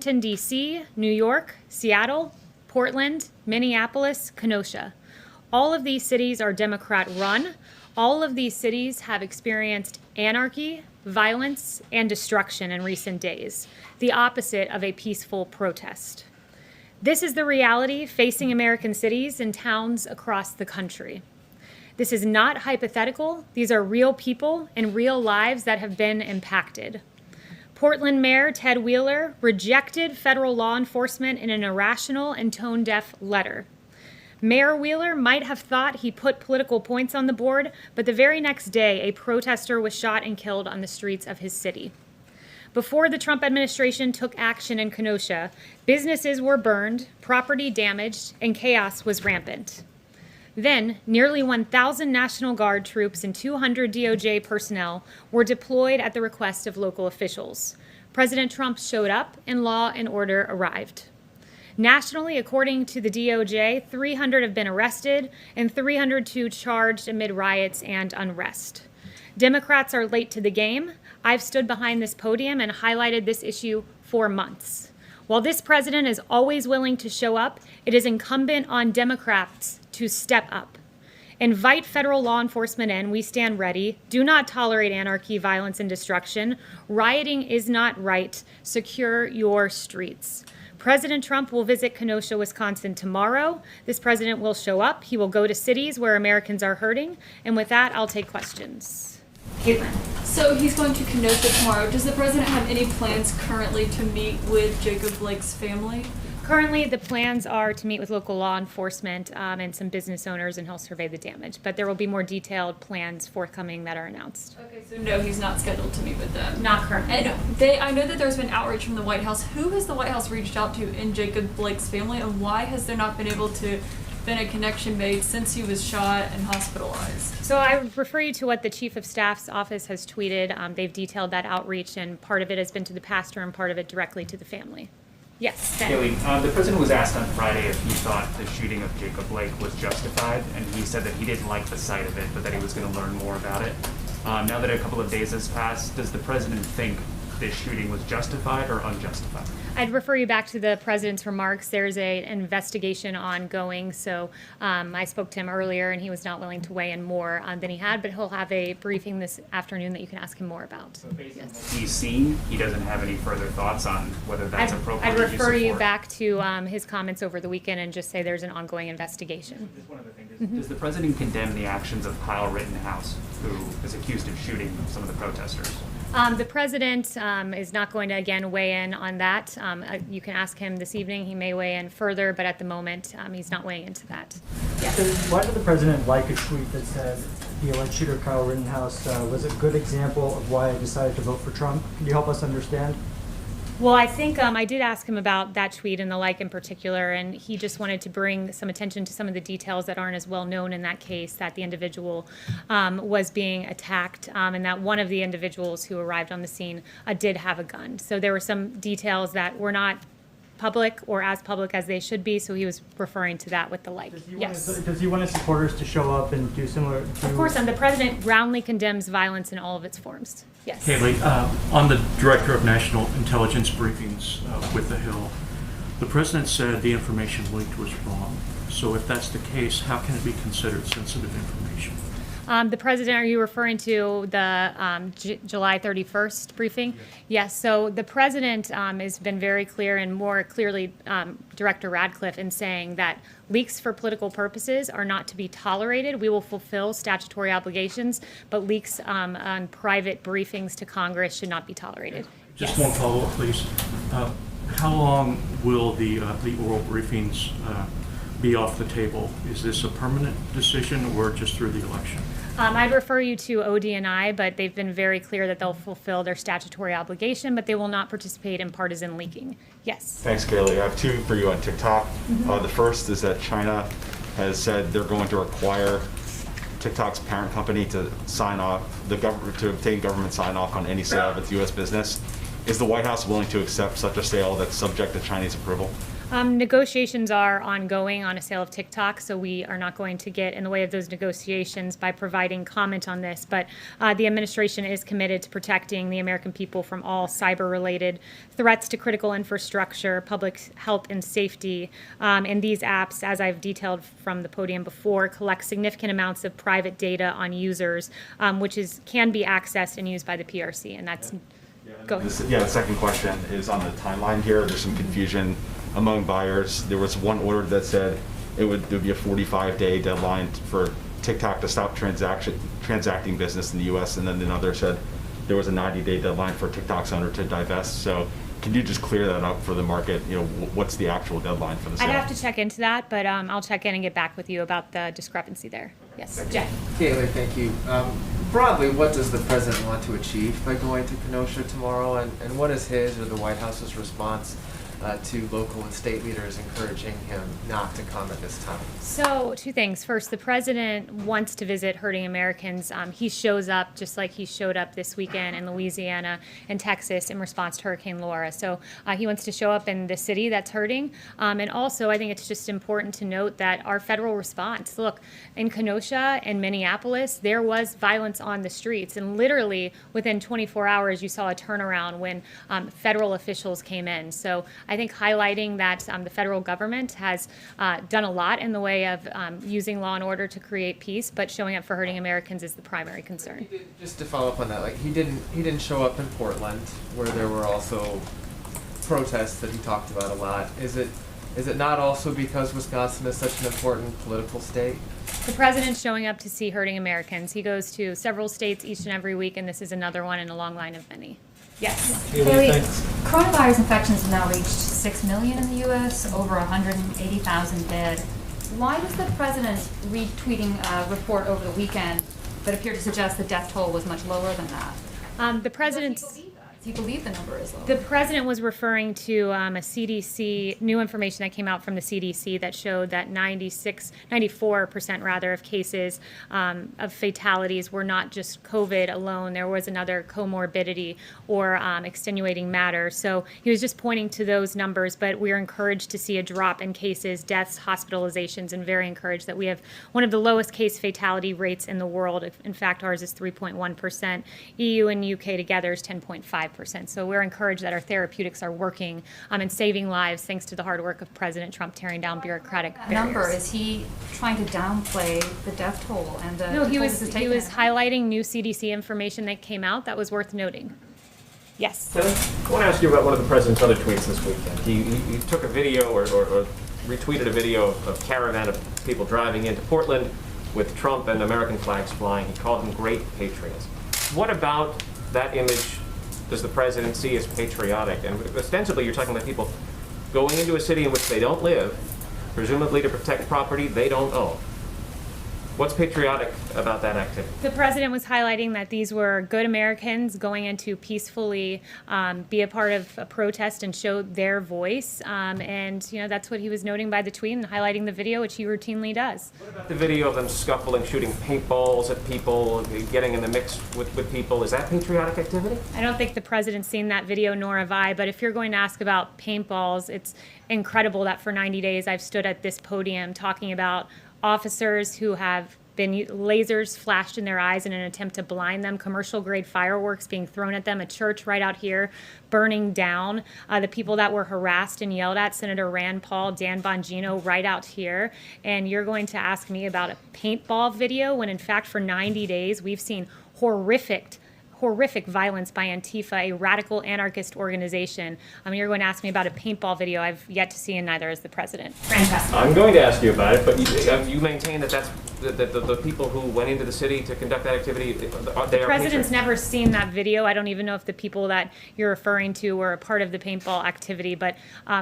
Washington, D.C., New York, Seattle, Portland, Minneapolis, Kenosha. All of these cities are Democrat-run. All of these cities have experienced anarchy, violence, and destruction in recent days, the opposite of a peaceful protest. This is the reality facing American cities and towns across the country. This is not hypothetical. These are real people and real lives that have been impacted. Portland Mayor Ted Wheeler rejected federal law enforcement in an irrational and tone-deaf letter. Mayor Wheeler might have thought he put political points on the board, but the very next day, a protester was shot and killed on the streets of his city. Before the Trump administration took action in Kenosha, businesses were burned, property damaged, and chaos was rampant. Then, nearly 1,000 National Guard troops and 200 DOJ personnel were deployed at the request of local officials. President Trump showed up, and law and order arrived. Nationally, according to the DOJ, 300 have been arrested and 302 charged amid riots and unrest. Democrats are late to the game. I've stood behind this podium and highlighted this issue for months. While this president is always willing to show up, it is incumbent on Democrats to step up. Invite federal law enforcement in. We stand ready. Do not tolerate anarchy, violence, and destruction. Rioting is not right. Secure your streets. President Trump will visit Kenosha, Wisconsin tomorrow. This president will show up. He will go to cities where Americans are hurting. And with that, I'll take questions. Kayleigh. So he's going to Kenosha tomorrow. Does the president have any plans currently to meet with Jacob Blake's family? Currently, the plans are to meet with local law enforcement and some business owners, and he'll survey the damage. But there will be more detailed plans forthcoming that are announced. Okay, so no, he's not scheduled to meet with them. Not currently. And I know that there's been outreach from the White House. Who has the White House reached out to in Jacob Blake's family, and why has there not been a connection made since he was shot and hospitalized? So I refer you to what the Chief of Staff's office has tweeted. They've detailed that outreach, and part of it has been to the pastor and part of it directly to the family. Yes, Ben. Kayleigh, the president was asked on Friday if he thought the shooting of Jacob Blake was justified, and he said that he didn't like the sight of it, but that he was going to learn more about it. Now that a couple of days has passed, does the president think this shooting was justified or unjustified? I'd refer you back to the president's remarks. There's an investigation ongoing, so I spoke to him earlier, and he was not willing to weigh in more than he had, but he'll have a briefing this afternoon that you can ask him more about. So based on what he's seen, he doesn't have any further thoughts on whether that's appropriate. I'd refer you back to his comments over the weekend and just say there's an ongoing investigation. Just one other thing. Does the president condemn the actions of Kyle Rittenhouse, who is accused of shooting some of the protesters? The president is not going to, again, weigh in on that. You can ask him this evening. He may weigh in further, but at the moment, he's not weighing into that. Yeah. So why did the president like a tweet that said the alleged shooter Kyle Rittenhouse was a good example of why I decided to vote for Trump? Can you help us understand? Well, I think I did ask him about that tweet and the like in particular, and he just wanted to bring some attention to some of the details that aren't as well known in that case, that the individual was being attacked, and that one of the individuals who arrived on the scene did have a gun. So there were some details that were not public or as public as they should be, so he was referring to that with the like. Does he want his supporters to show up and do similar? Of course, the president roundly condemns violence in all of its forms. Yes. Kayleigh, on the Director of National Intelligence briefings with The Hill, the president said the information leaked was wrong. So if that's the case, how can it be considered sensitive information? The president, are you referring to the July 31st briefing? Yes. So the president has been very clear, and more clearly Director Radcliffe, in saying that leaks for political purposes are not to be tolerated. We will fulfill statutory obligations, but leaks on private briefings to Congress should not be tolerated. Just one follow-up, please. How long will the oral briefings be off the table? Is this a permanent decision or just through the election? I'd refer you to ODNI, but they've been very clear that they'll fulfill their statutory obligation, but they will not participate in partisan leaking. Yes. Thanks, Kayleigh. I have two for you on TikTok. The first is that China has said they're going to require TikTok's parent company to sign off, to obtain government sign off on any sale of its U.S. business. Is the White House willing to accept such a sale that's subject to Chinese approval? Negotiations are ongoing on a sale of TikTok, so we are not going to get in the way of those negotiations by providing comment on this. But the administration is committed to protecting the American people from all cyber-related threats to critical infrastructure, public health and safety. And these apps, as I've detailed from the podium before, collect significant amounts of private data on users, which can be accessed and used by the PRC. And that's The second question is on the timeline here. There's some confusion among buyers. There was one order that said there would be a 45-day deadline for TikTok to stop transacting business in the U.S., and then another said there was a 90-day deadline for TikTok's owner to divest. So can you just clear that up for the market? You know, what's the actual deadline for the sale? I'd have to check into that, but I'll check in and get back with you about the discrepancy there. Yes, Jeff. Kayleigh, thank you. Broadly, what does the president want to achieve by going to Kenosha tomorrow, and what is his or the White House's response to local and state leaders encouraging him not to come at this time? So, two things. First, the president wants to visit hurting Americans. He shows up just like he showed up this weekend in Louisiana and Texas in response to Hurricane Laura. So he wants to show up in the city that's hurting. And also, I think it's just important to note that our federal response, look, in Kenosha and Minneapolis, there was violence on the streets. And literally within 24 hours, you saw a turnaround when federal officials came in. So I think highlighting that the federal government has done a lot in the way of using law and order to create peace, but showing up for hurting Americans is the primary concern. Just to follow up on that, like he didn't show up in Portland, where there were also protests that he talked about a lot. Is it not also because Wisconsin is such an important political state? The president's showing up to see hurting Americans. He goes to several states each and every week, and this is another one in a long line of many. Yes. Kayleigh, coronavirus infections have now reached 6 million in the U.S., over 180,000 dead. Why was the president retweeting a report over the weekend that appeared to suggest the death toll was much lower than that? The president's... Does he believe the number is low? The president was referring to a CDC, new information that came out from the CDC that showed that 94% rather of cases of fatalities were not just COVID alone. There was another comorbidity or extenuating matter. So he was just pointing to those numbers, but we're encouraged to see a drop in cases, deaths, hospitalizations, and very encouraged that we have one of the lowest case fatality rates in the world. In fact, ours is 3.1%. EU and UK together is 10.5%. So we're encouraged that our therapeutics are working and saving lives thanks to the hard work of President Trump tearing down bureaucratic barriers. Number, is he trying to downplay the death toll and the No, he toll was this has taken? highlighting new CDC information that came out that was worth noting. Yes. I want to ask you about one of the president's other tweets this weekend. He took a video or retweeted a video of a caravan of people driving into Portland with Trump and American flags flying. He called them great patriots. What about that image does the president see as patriotic? And ostensibly you're talking about people going into a city in which they don't live, presumably to protect property they don't own. What's patriotic about that activity? The president was highlighting that these were good Americans going in to peacefully be a part of a protest and show their voice. And, you know, that's what he was noting by the tweet and highlighting the video, which he routinely does. What about the video of them scuffling, shooting paintballs at people, getting in the mix with people? Is that patriotic activity? I don't think the president's seen that video, nor have I. But if you're going to ask about paintballs, it's incredible that for 90 days I've stood at this podium talking about officers who have been lasers flashed in their eyes in an attempt to blind them, commercial grade fireworks being thrown at them, a church right out here burning down, the people that were harassed and yelled at, Senator Rand Paul, Dan Bongino right out here. And you're going to ask me about a paintball video when in fact for 90 days we've seen horrific violence by Antifa, a radical anarchist organization. You're going to ask me about a paintball video I've yet to see, and neither is the president. Francesca. I'm going to ask you about it, but you maintain that the people who went into the city to conduct that activity, they are The president's never seen that video. I don't even know if the people that you're referring to were a part of the paintball activity. But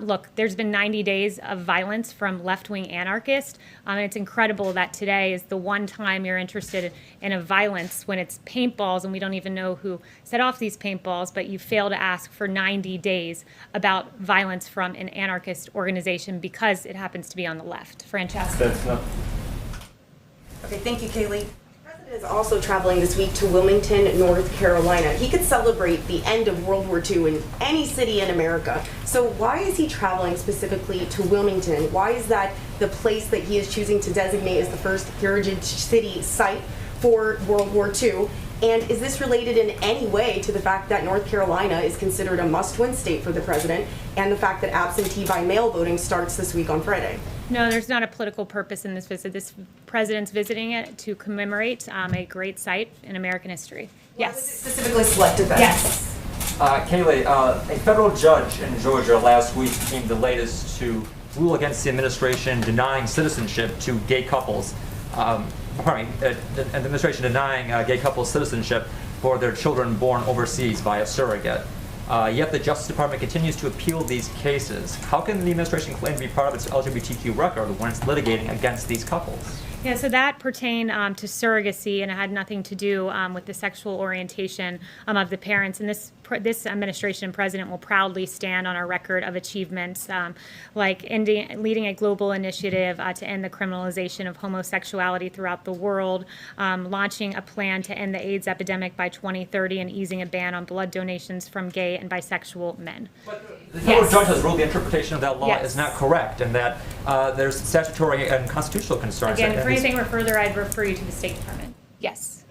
look, there's been 90 days of violence from left-wing anarchists. And it's incredible that today is the one time you're interested in a violence when it's paintballs and we don't even know who set off these paintballs, but you fail to ask for 90 days about violence from an anarchist organization because it happens to be on the left. Francesca. That's not. Okay, thank you, Kayleigh. Is also traveling this week to Wilmington, North Carolina. He could celebrate the end of World War II in any city in America. So why is he traveling specifically to Wilmington? Why is that the place that he is choosing to designate as the first heritage city site for World War II? And is this related in any way to the fact that North Carolina is considered a must-win state for the president, and the fact that absentee by mail voting starts this week on Friday? No, there's not a political purpose in this visit. This president's visiting it to commemorate a great site in American history. Yes. Specifically selected then? Yes. Kayleigh, a federal judge in Georgia last week became the latest to rule against the administration denying citizenship to gay couples. The administration denying gay couples citizenship for their children born overseas by a surrogate. Yet the Justice Department continues to appeal these cases. How can the administration claim to be part of its LGBTQ record when it's litigating against these couples? Yeah, so that pertained to surrogacy, and it had nothing to do with the sexual orientation of the parents. And this administration and president will proudly stand on our record of achievements, like leading a global initiative to end the criminalization of homosexuality throughout the world, launching a plan to end the AIDS epidemic by 2030, and easing a ban on blood donations from gay and bisexual men. The federal judge has ruled the interpretation of that law Yes. is not correct, and that there's statutory and constitutional concerns. Again, for anything further, I'd refer you to the State Department. Yes.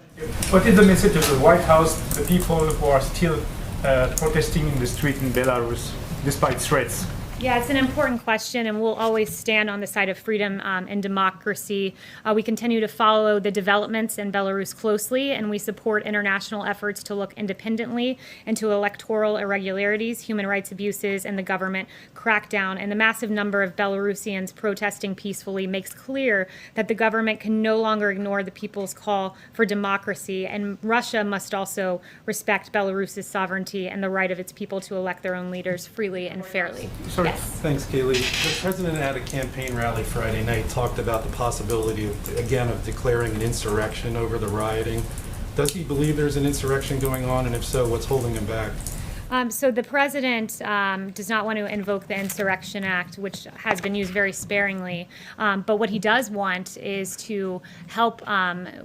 What is the message of the White House to the people who are still protesting in the street in Belarus despite threats? Yeah, it's an important question, and we'll always stand on the side of freedom and democracy. We continue to follow the developments in Belarus closely, and we support international efforts to look independently into electoral irregularities, human rights abuses, and the government crackdown. And the massive number of Belarusians protesting peacefully makes clear that the government can no longer ignore the people's call for democracy, and Russia must also respect Belarus's sovereignty and the right of its people to elect their own leaders freely and fairly. Sorry. Yes. Thanks, Kayleigh. The president at a campaign rally Friday night talked about the possibility of declaring an insurrection over the rioting. Does he believe there's an insurrection going on, and if so, what's holding him back? So the president does not want to invoke the Insurrection Act, which has been used very sparingly. But what he does want is to help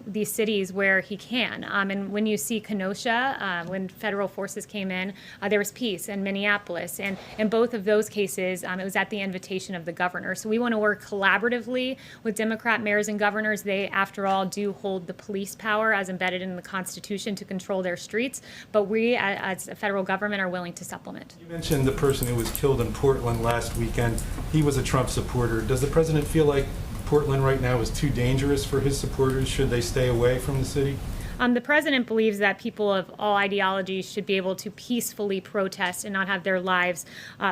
these cities where he can. And when you see Kenosha, when federal forces came in, there was peace in Minneapolis. And in both of those cases, it was at the invitation of the governor. So we want to work collaboratively with Democrat mayors and governors. They, after all, do hold the police power as embedded in the Constitution to control their streets. But we, as a federal government, are willing to supplement. You mentioned the person who was killed in Portland last weekend. He was a Trump supporter. Does the president feel like Portland right now is too dangerous for his supporters? Should they stay away from the city? The president believes that people of all ideologies should be able to peacefully protest and not have their lives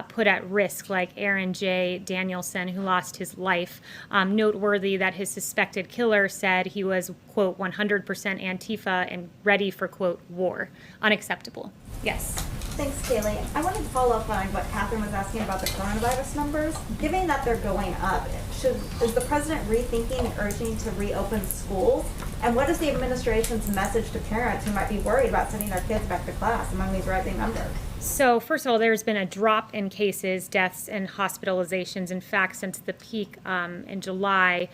put at risk, like Aaron J. Danielson, who lost his life. Noteworthy that his suspected killer said he was, quote, 100% Antifa and ready for, quote, war. Unacceptable. Yes. Thanks, Kayleigh. I wanted to follow up on what Catherine was asking about the coronavirus numbers. Given that they're going up, is the president rethinking and urging to reopen schools? And what is the administration's message to parents who might be worried about sending their kids back to class among these rising numbers? So first of all, there's been a drop in cases, deaths, and hospitalizations. In fact, since the peak in July,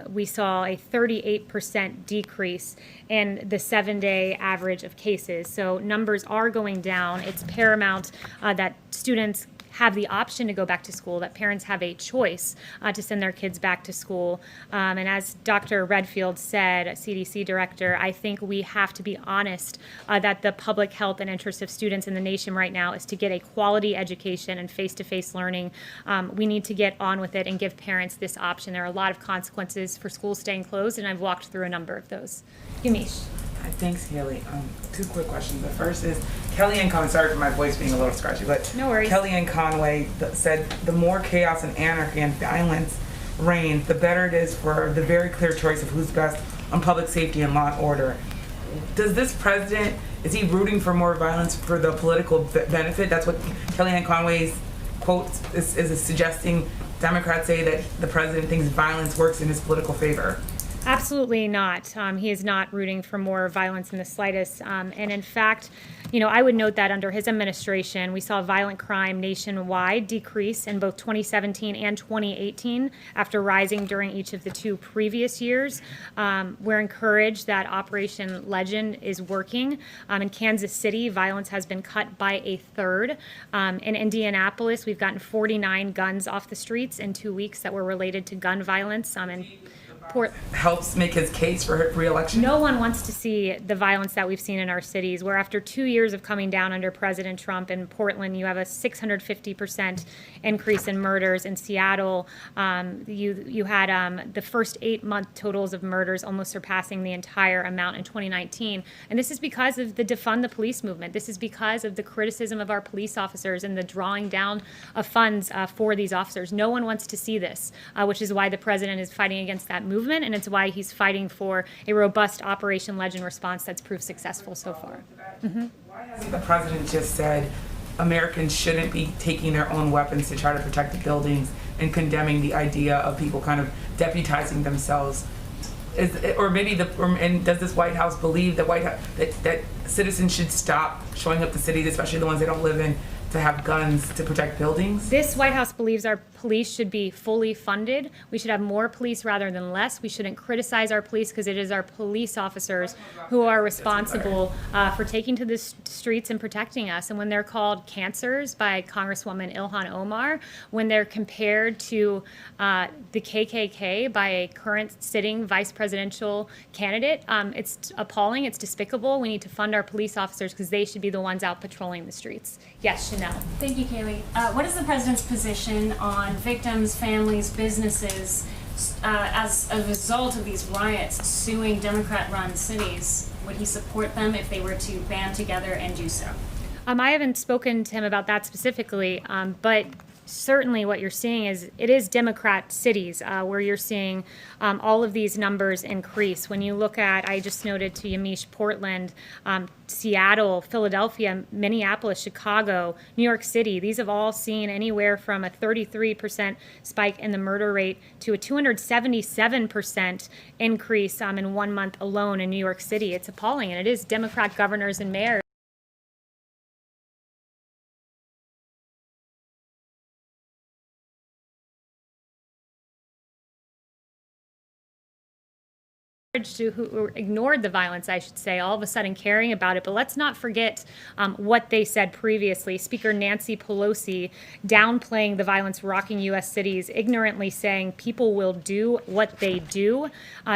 we saw a 38% decrease in the 7-day average of cases. So numbers are going down. It's paramount that students have the option to go back to school, that parents have a choice to send their kids back to school. And as Dr. Redfield said, CDC director, I think we have to be honest that the public health and interest of students in the nation right now is to get a quality education and face-to-face learning. We need to get on with it and give parents this option. There are a lot of consequences for schools staying closed, and I've walked through a number of those. Yumish. Thanks, Kayleigh. Two quick questions. The first is Kellyanne Conway, sorry for my voice being a little scratchy, but no worries. Kellyanne Conway said the more chaos and anarchy and violence reign, the better it is for the very clear choice of who's best on public safety and law and order. Does this president, is he rooting for more violence for the political benefit? That's what Kellyanne Conway's quote is suggesting. Democrats say that the president thinks violence works in his political favor. Absolutely not. He is not rooting for more violence in the slightest. And in fact, you know, I would note that under his administration, we saw violent crime nationwide decrease in both 2017 and 2018 after rising during each of the 2 previous years. We're encouraged that Operation Legend is working. In Kansas City, violence has been cut by 1/3. In Indianapolis, we've gotten 49 guns off the streets in 2 weeks that were related to gun violence. And helps make his case for re-election? No one wants to see the violence that we've seen in our cities, where after 2 years of coming down under President Trump in Portland, you have a 650% increase in murders. In Seattle, you had the first 8-month totals of murders almost surpassing the entire amount in 2019. And this is because of the defund the police movement. This is because of the criticism of our police officers and the drawing down of funds for these officers. No one wants to see this, which is why the president is fighting against that movement, and it's why he's fighting for a robust Operation Legend response that's proved successful so far. Why hasn't the president just said Americans shouldn't be taking their own weapons to try to protect the buildings and condemning the idea of people kind of deputizing themselves? And does this White House believe that citizens should stop showing up to cities, especially the ones they don't live in, to have guns to protect buildings? This White House believes our police should be fully funded. We should have more police rather than less. We shouldn't criticize our police because it is our police officers who are responsible for taking to the streets and protecting us. And when they're called cancers by Congresswoman Ilhan Omar, when they're compared to the KKK by a current sitting vice presidential candidate, it's appalling, it's despicable. We need to fund our police officers because they should be the ones out patrolling the streets. Yes, Chanel. Thank you, Kayleigh. What is the president's position on victims, families, businesses as a result of these riots suing Democrat-run cities? Would he support them if they were to band together and do so? I haven't spoken to him about that specifically, but certainly what you're seeing is it is Democrat cities where you're seeing all of these numbers increase. When you look at, I just noted to Yamiche, Portland, Seattle, Philadelphia, Minneapolis, Chicago, New York City, these have all seen anywhere from a 33% spike in the murder rate to a 277% increase in 1 month alone in New York City. It's appalling, and it is Democrat governors and mayors who ignored the violence, I should say, all of a sudden caring about it. But let's not forget what they said previously. Speaker Nancy Pelosi downplaying the violence rocking U.S. cities, ignorantly saying people will do what they do.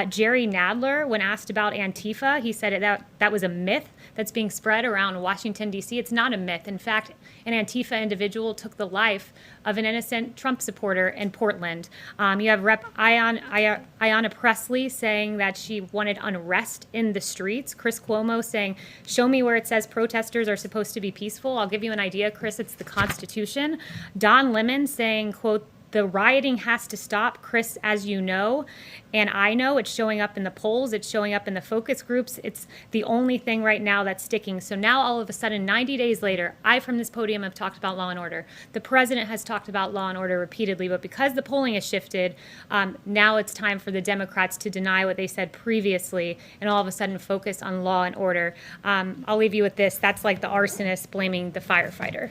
Jerry Nadler, when asked about Antifa, he said that was a myth that's being spread around Washington, D.C. It's not a myth. In fact, an Antifa individual took the life of an innocent Trump supporter in Portland. You have Rep. Ayanna Pressley saying that she wanted unrest in the streets. Chris Cuomo saying, show me where it says protesters are supposed to be peaceful. I'll give you an idea, Chris, it's the Constitution. Don Lemon saying, quote, the rioting has to stop, Chris, as you know, and I know it's showing up in the polls, it's showing up in the focus groups. It's the only thing right now that's sticking. So now all of a sudden, 90 days later, I from this podium have talked about law and order. The president has talked about law and order repeatedly, but because the polling has shifted, now it's time for the Democrats to deny what they said previously and all of a sudden focus on law and order. I'll leave you with this. That's like the arsonist blaming the firefighter.